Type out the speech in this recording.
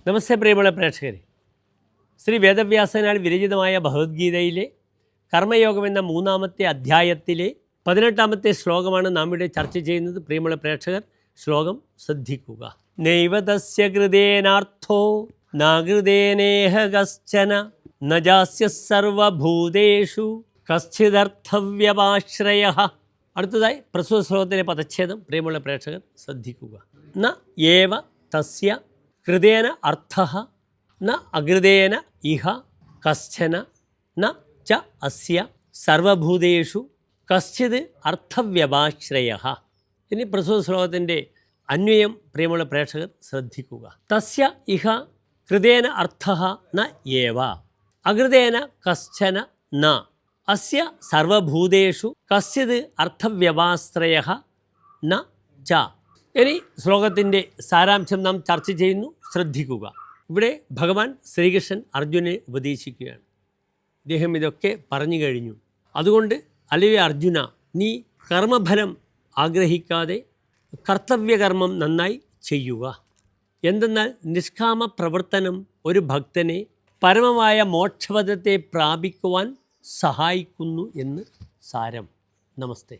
നമസ്തേ പ്രിയമുള്ള പ്രേക്ഷകരെ, ശ്രീ വേദവ്യാസനാൽ വിരചിതമായ ഭഗവത്ഗീതയിലെ കർമ്മയോഗം എന്ന 3-ാമത്തെ അധ്യായത്തിലെ 18-ാമത്തെ ശ്ലോകമാണ് നാം ഇവിടെ ചർച്ച ചെയ്യുന്നത്. പ്രിയമുള്ള പ്രേക്ഷകർ, ശ്ലോകം ശ്രദ്ധിക്കുക. നൈവ തസ്യ കൃതേനാർത്ഥോ നാകൃതേനേഹ കശ്ചന നജാസ്യ സർവഭൂതേഷു കശ്ചിദർത്ഥവ്യപാശ്രയഃ. അടുത്തതായി പ്രസ്തുത ശ്ലോകത്തിലെ പദച്ഛേദം പ്രിയമുള്ള പ്രേക്ഷകർ ശ്രദ്ധിക്കുക. ന ഏവ തസ്യ കൃതേന അർത്ഥഃ ന അകൃതേന ഇഹ കശ്ചന ന ച അസ്യ സർവഭൂതേഷു കശ്ചിത് അർത്ഥവ്യപാശ്രയഃ. ഇനി പ്രസ്തുത ശ്ലോകത്തിൻ്റെ അന്വയം പ്രിയമുള്ള പ്രേക്ഷകർ ശ്രദ്ധിക്കുക. തസ്യ ഇഹ കൃതേന അർത്ഥഃ ന ഏവ അകൃതേന കശ്ചന ന അസ്യ സർവഭൂതേഷു കശ്ചിത് അർത്ഥവ്യപാശ്രയഃ ന ച. ഇനി ശ്ലോകത്തിൻ്റെ സാരാംശം നാം ചർച്ച ചെയ്യുന്നു, ശ്രദ്ധിക്കുക. ഇവിടെ ഭഗവാൻ ശ്രീകൃഷ്ണൻ അർജുനെ ഉപദേശിക്കുകയാണ്. ഇദ്ദേഹം ഇതൊക്കെ പറഞ്ഞു കഴിഞ്ഞു. അതുകൊണ്ട് അല്ലയോ അർജുന, നീ കർമ്മഫലം ആഗ്രഹിക്കാതെ കർത്തവ്യകർമ്മം നന്നായി ചെയ്യുക. എന്തെന്നാൽ നിഷ്കാമ പ്രവർത്തനം ഒരു ഭക്തനെ പരമമായ മോക്ഷപദത്തെ പ്രാപിക്കുവാൻ സഹായിക്കുന്നു എന്ന് സാരം. നമസ്തേ.